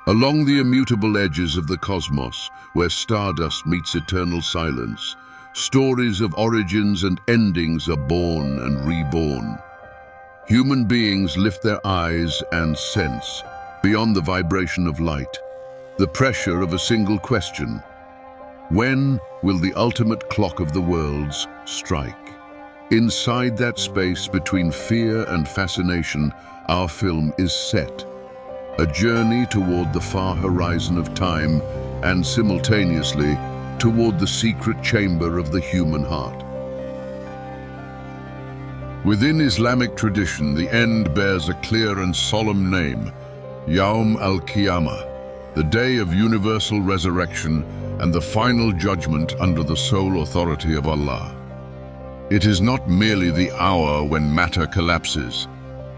Along the immutable edges of the cosmos, where stardust meets eternal silence, stories of origins and endings are born and reborn. Human beings lift their eyes and sense, beyond the vibration of light, the pressure of a single question. When will the ultimate clock of the worlds strike? Inside that space between fear and fascination, our film is set. A journey toward the far horizon of time and simultaneously toward the secret chamber of the human heart. Within Islamic tradition, the end bears a clear and solemn name, Yawm al-Qiyāmah, the day of universal resurrection and the final judgment under the sole authority of Allah. It is not merely the hour when matter collapses.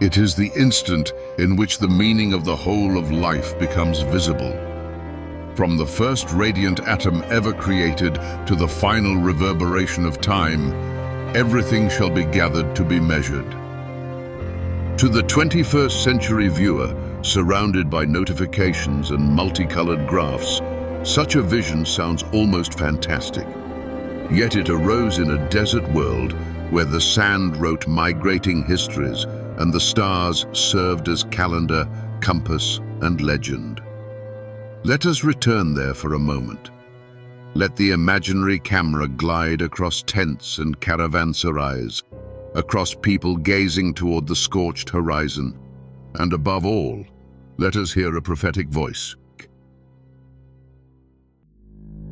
It is the instant in which the meaning of the whole of life becomes visible. From the first radiant atom ever created to the final reverberation of time, everything shall be gathered to be measured. To the 21st century viewer, surrounded by notifications and multicolored graphs, such a vision sounds almost fantastic. Yet it arose in a desert world where the sand wrote migrating histories and the stars served as calendar, compass, and legend. Let us return there for a moment. Let the imaginary camera glide across tents and caravanserais, across people gazing toward the scorched horizon, and above all, let us hear a prophetic voice.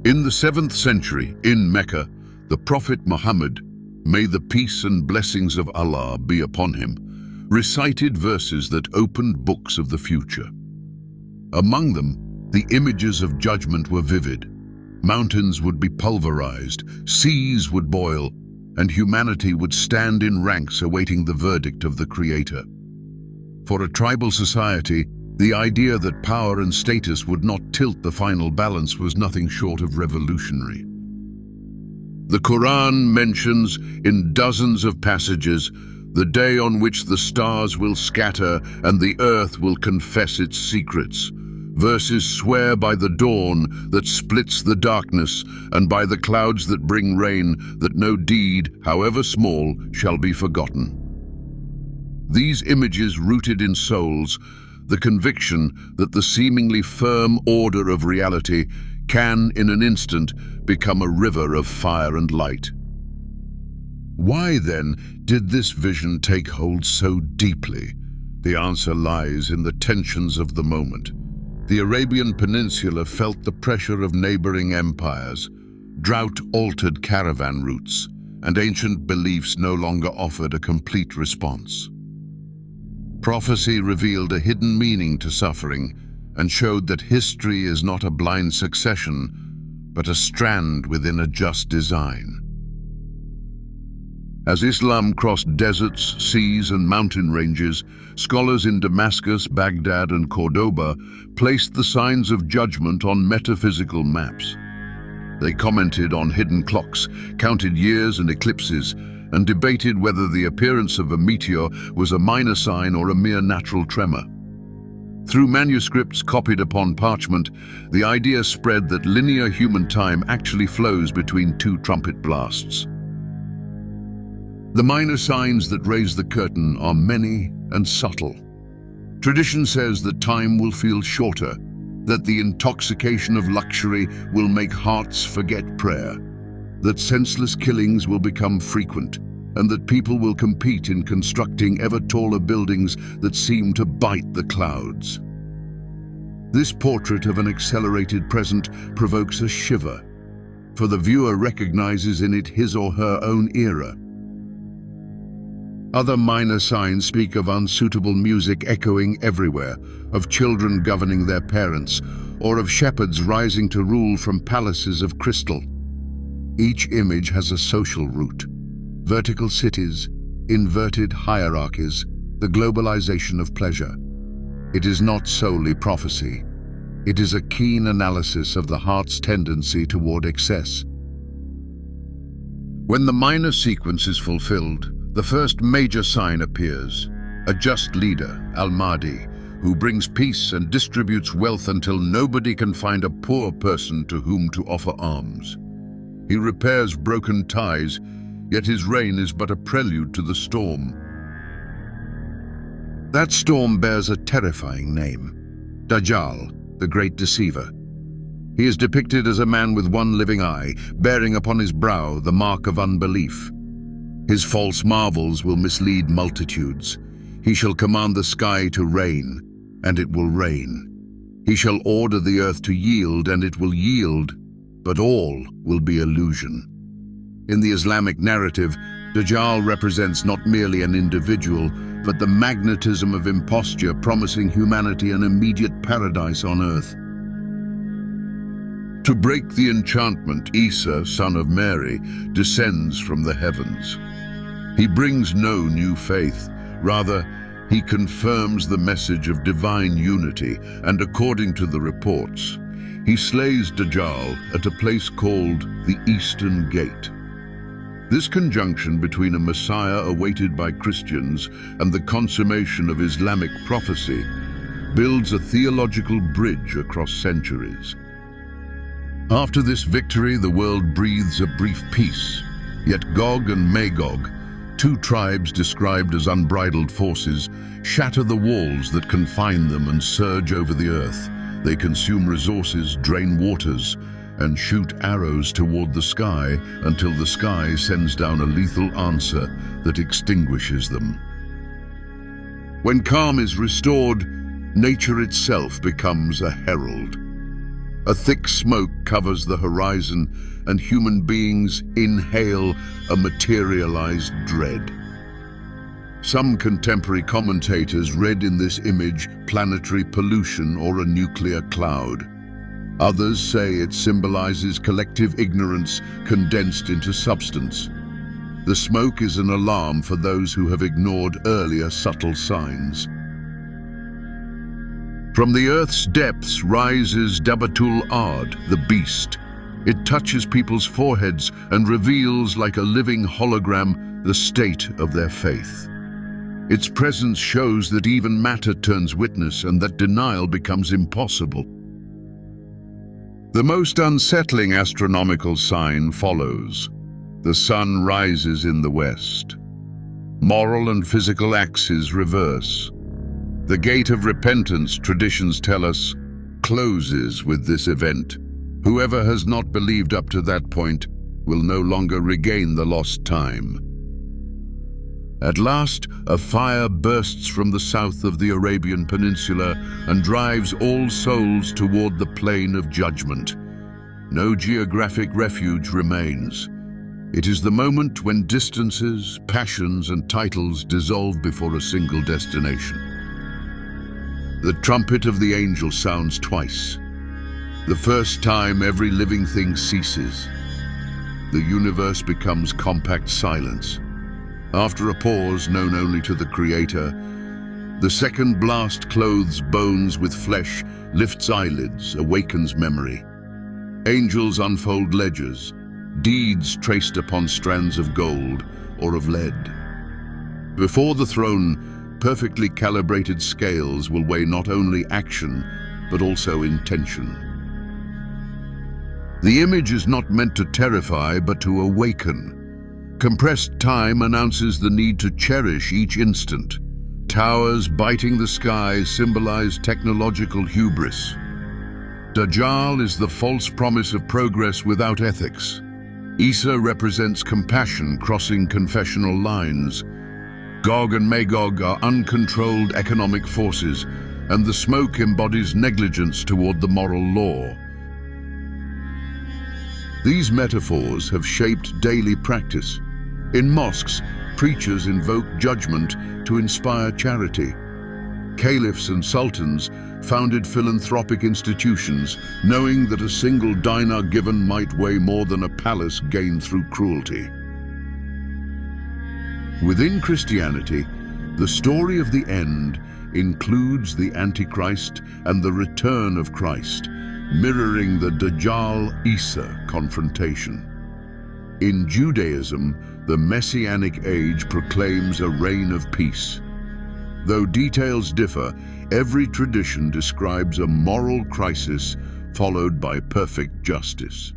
In the 7th century, in Mecca, the Prophet Muhammad, may the peace and blessings of Allah be upon him, recited verses that opened books of the future. Among them, the images of judgment were vivid. Mountains would be pulverized, seas would boil, and humanity would stand in ranks awaiting the verdict of the Creator. For a tribal society, the idea that power and status would not tilt the final balance was nothing short of revolutionary. The Quran mentions in dozens of passages the day on which the stars will scatter and the earth will confess its secrets. Verses swear by the dawn that splits the darkness and by the clouds that bring rain, that no deed, however small, shall be forgotten. These images rooted in souls the conviction that the seemingly firm order of reality can, in an instant, become a river of fire and light. Why, then, did this vision take hold so deeply? The answer lies in the tensions of the moment. The Arabian Peninsula felt the pressure of neighboring empires. Drought altered caravan routes, and ancient beliefs no longer offered a complete response. Prophecy revealed a hidden meaning to suffering and showed that history is not a blind succession, but a strand within a just design. As Islam crossed deserts, seas, and mountain ranges, scholars in Damascus, Baghdad, and Cordoba placed the signs of judgment on metaphysical maps. They commented on hidden clocks, counted years and eclipses, and debated whether the appearance of a meteor was a minor sign or a mere natural tremor. Through manuscripts copied upon parchment, the idea spread that linear human time actually flows between two trumpet blasts. The minor signs that raise the curtain are many and subtle. Tradition says that time will feel shorter, that the intoxication of luxury will make hearts forget prayer, that senseless killings will become frequent, and that people will compete in constructing ever taller buildings that seem to bite the clouds. This portrait of an accelerated present provokes a shiver, for the viewer recognizes in it his or her own era. Other minor signs speak of unsuitable music echoing everywhere, of children governing their parents, or of shepherds rising to rule from palaces of crystal. Each image has a social root. Vertical cities, inverted hierarchies, the globalization of pleasure. It is not solely prophecy. It is a keen analysis of the heart's tendency toward excess. When the minor sequence is fulfilled, the first major sign appears, a just leader, Al-Mahdi, who brings peace and distributes wealth until nobody can find a poor person to whom to offer alms. He repairs broken ties, yet his reign is but a prelude to the storm. That storm bears a terrifying name: Dajjal, the great deceiver. He is depicted as a man with one living eye, bearing upon his brow the mark of unbelief. His false marvels will mislead multitudes. He shall command the sky to rain, and it will rain. He shall order the earth to yield, and it will yield, but all will be illusion. In the Islamic narrative, Dajjal represents not merely an individual, but the magnetism of imposture promising humanity an immediate paradise on earth. To break the enchantment, Isa, son of Mary, descends from the heavens. He brings no new faith. Rather, he confirms the message of divine unity, and according to the reports, he slays Dajjal at a place called the Eastern Gate. This conjunction between a Messiah awaited by Christians and the consummation of Islamic prophecy builds a theological bridge across centuries. After this victory, the world breathes a brief peace. Yet Gog and Magog, two tribes described as unbridled forces, shatter the walls that confine them and surge over the earth. They consume resources, drain waters, and shoot arrows toward the sky until the sky sends down a lethal answer that extinguishes them. When calm is restored, nature itself becomes a herald. A thick smoke covers the horizon, and human beings inhale a materialized dread. Some contemporary commentators read in this image planetary pollution or a nuclear cloud. Others say it symbolizes collective ignorance condensed into substance. The smoke is an alarm for those who have ignored earlier subtle signs. From the earth's depths rises Dabatul Ard, the beast. It touches people's foreheads and reveals like a living hologram the state of their faith. Its presence shows that even matter turns witness and that denial becomes impossible. The most unsettling astronomical sign follows. The sun rises in the west. Moral and physical axes reverse. The gate of repentance, traditions tell us, closes with this event. Whoever has not believed up to that point will no longer regain the lost time. At last, a fire bursts from the south of the Arabian Peninsula and drives all souls toward the plain of judgment. No geographic refuge remains. It is the moment when distances, passions, and titles dissolve before a single destination. The trumpet of the angel sounds twice. The first time, every living thing ceases. The universe becomes compact silence. After a pause known only to the Creator, the second blast clothes bones with flesh, lifts eyelids, awakens memory. Angels unfold ledgers, deeds traced upon strands of gold or of lead. Before the throne, perfectly calibrated scales will weigh not only action, but also intention. The image is not meant to terrify, but to awaken. Compressed time announces the need to cherish each instant. Towers biting the sky symbolize technological hubris. Dajjal is the false promise of progress without ethics. Isa represents compassion crossing confessional lines. Gog and Magog are uncontrolled economic forces, and the smoke embodies negligence toward the moral law. These metaphors have shaped daily practice. In mosques, preachers invoke judgment to inspire charity. Caliphs and sultans founded philanthropic institutions, knowing that a single dinar given might weigh more than a palace gained through cruelty. Within Christianity, the story of the end includes the Antichrist and the return of Christ, mirroring the Dajjal-Isa confrontation. In Judaism, the Messianic age proclaims a reign of peace. Though details differ, Every tradition describes a moral crisis followed by perfect justice.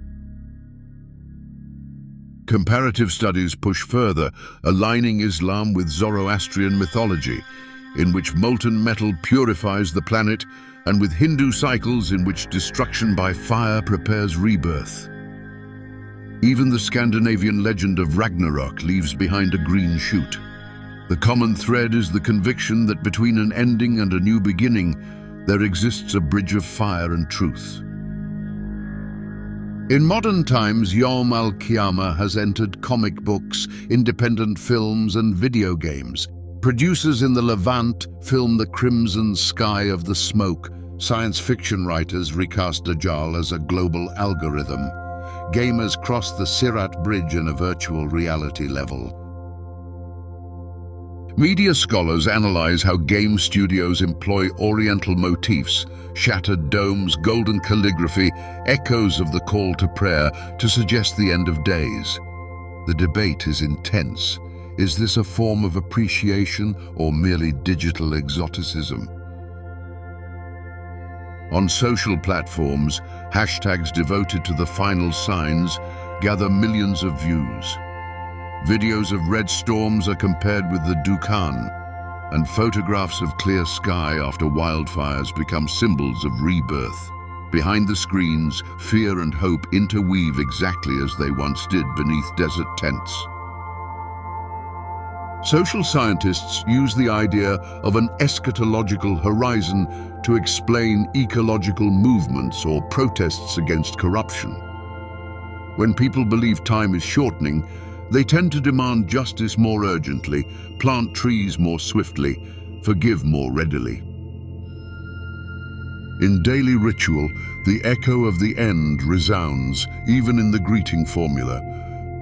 Comparative studies push further, aligning Islam with Zoroastrian mythology, in which molten metal purifies the planet, and with Hindu cycles in which destruction by fire prepares rebirth. Even the Scandinavian legend of Ragnarok leaves behind a green shoot. The common thread is the conviction that between an ending and a new beginning, there exists a bridge of fire and truth. In modern times, Yawm al-Qiyāmah has entered comic books, independent films and video games. Producers in the Levant film The Crimson Sky of the Smoke. Science fiction writers recast Dajjal as a global algorithm. Gamers cross the Sirat Bridge in a virtual reality level. Media scholars analyze how game studios employ Oriental motifs, shattered domes, golden calligraphy, echoes of the call to prayer to suggest the end of days. The debate is intense. Is this a form of appreciation or merely digital exoticism? On social platforms, hashtags devoted to the final signs gather millions of views. Videos of red storms are compared with the Dukhan, and photographs of clear sky after wildfires become symbols of rebirth. Behind the screens, fear and hope interweave exactly as they once did beneath desert tents. Social scientists use the idea of an eschatological horizon to explain ecological movements or protests against corruption. When people believe time is shortening, they tend to demand justice more urgently, plant trees more swiftly, forgive more readily. In daily ritual, the echo of the end resounds, even in the greeting formula,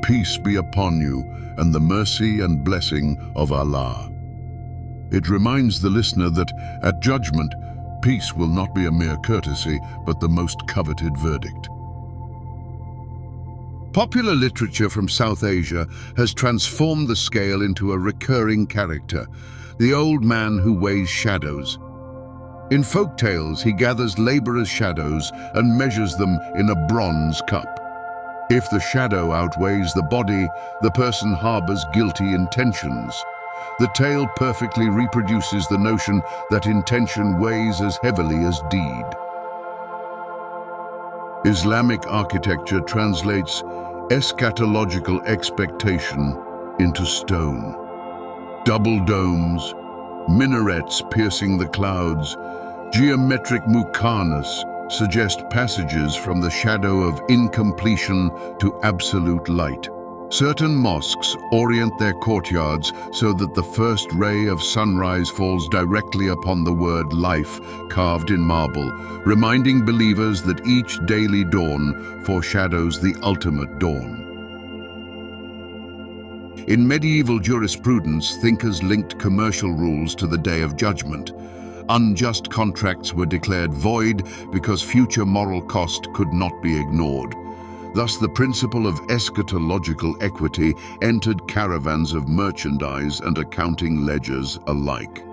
"Peace be upon you, and the mercy and blessing of Allah." It reminds the listener that, at judgment, peace will not be a mere courtesy, but the most coveted verdict. Popular literature from South Asia has transformed the scale into a recurring character, the old man who weighs shadows. In folk tales, he gathers laborers' shadows and measures them in a bronze cup. If the shadow outweighs the body, the person harbors guilty intentions. The tale perfectly reproduces the notion that intention weighs as heavily as deed. Islamic architecture translates eschatological expectation into stone. Double domes, minarets piercing the clouds, geometric muqarnas suggest passages from the shadow of incompletion to absolute light. Certain mosques orient their courtyards so that the first ray of sunrise falls directly upon the word life carved in marble, reminding believers that each daily dawn foreshadows the ultimate dawn. In medieval jurisprudence, thinkers linked commercial rules to the Day of Judgment. Unjust contracts were declared void because future moral cost could not be ignored. Thus, the principle of eschatological equity entered caravans of merchandise and accounting ledgers alike.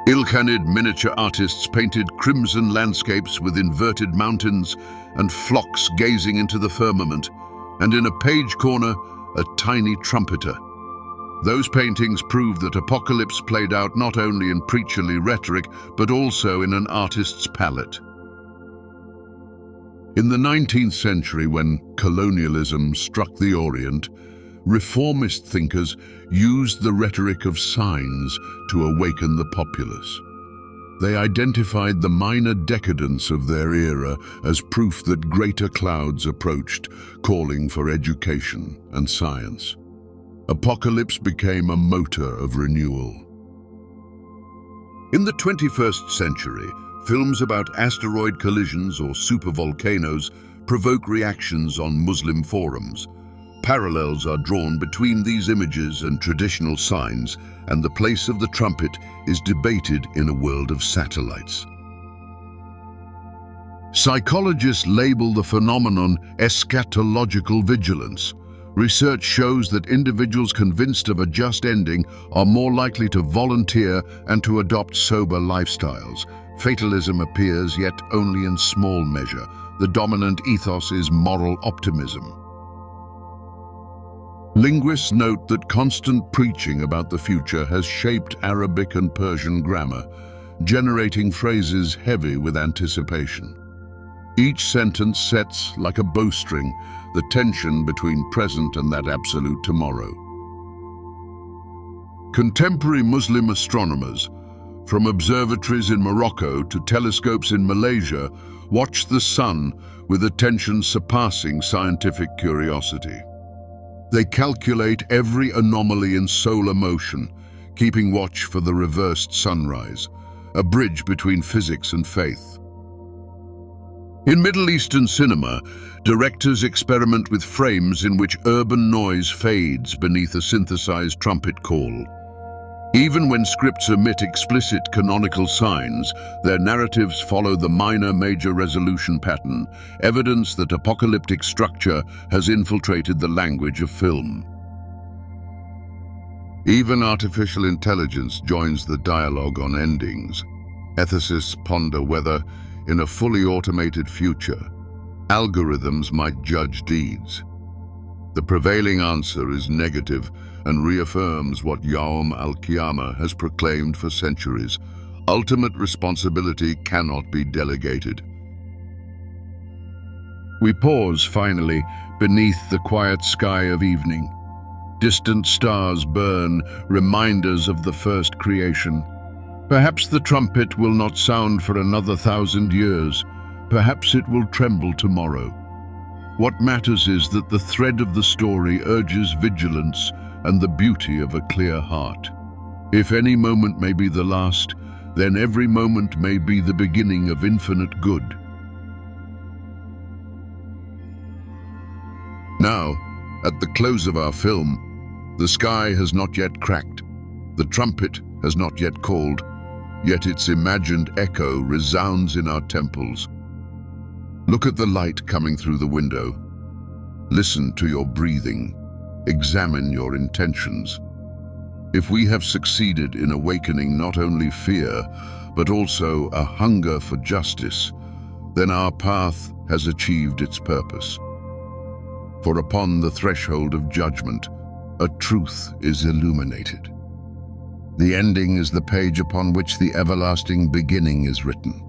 Ilkhanid miniature artists painted crimson landscapes with inverted mountains and flocks gazing into the firmament, and in a page corner, a tiny trumpeter. Those paintings prove that apocalypse played out not only in preacherly rhetoric, but also in an artist's palette. In the 19th century, when colonialism struck the Orient, reformist thinkers used the rhetoric of signs to awaken the populace. They identified the minor decadence of their era as proof that greater clouds approached, calling for education and science. Apocalypse became a motor of renewal. In the 21st century, films about asteroid collisions or supervolcanoes provoke reactions on Muslim forums. Parallels are drawn between these images and traditional signs, and the place of the trumpet is debated in a world of satellites. Psychologists label the phenomenon eschatological vigilance, Research shows that individuals convinced of a just ending are more likely to volunteer and to adopt sober lifestyles. Fatalism appears, yet only in small measure. The dominant ethos is moral optimism. Linguists note that constant preaching about the future has shaped Arabic and Persian grammar, generating phrases heavy with anticipation. Each sentence sets, like a bowstring, the tension between present and that absolute tomorrow. Contemporary Muslim astronomers, from observatories in Morocco to telescopes in Malaysia, watch the sun with attention surpassing scientific curiosity. They calculate every anomaly in solar motion, keeping watch for the reversed sunrise, a bridge between physics and faith. In Middle Eastern cinema, directors experiment with frames in which urban noise fades beneath a synthesized trumpet call. Even when scripts omit explicit canonical signs, their narratives follow the minor-major resolution pattern, evidence that apocalyptic structure has infiltrated the language of film. Even artificial intelligence joins the dialogue on endings. Ethicists ponder whether, in a fully automated future, algorithms might judge deeds. The prevailing answer is negative and reaffirms what Yawm al-Qiyāmah has proclaimed for centuries. Ultimate responsibility cannot be delegated. We pause, finally, beneath the quiet sky of evening. Distant stars burn, reminders of the first creation. Perhaps the trumpet will not sound for another 1,000 years. Perhaps it will tremble tomorrow. What matters is that the thread of the story urges vigilance and the beauty of a clear heart. If any moment may be the last, then every moment may be the beginning of infinite good. Now, at the close of our film, the sky has not yet cracked, the trumpet has not yet called, yet its imagined echo resounds in our temples. Look at the light coming through the window. Listen to your breathing. Examine your intentions. If we have succeeded in awakening not only fear, but also a hunger for justice, then our path has achieved its purpose. For upon the threshold of judgment, a truth is illuminated. The ending is the page upon which the everlasting beginning is written.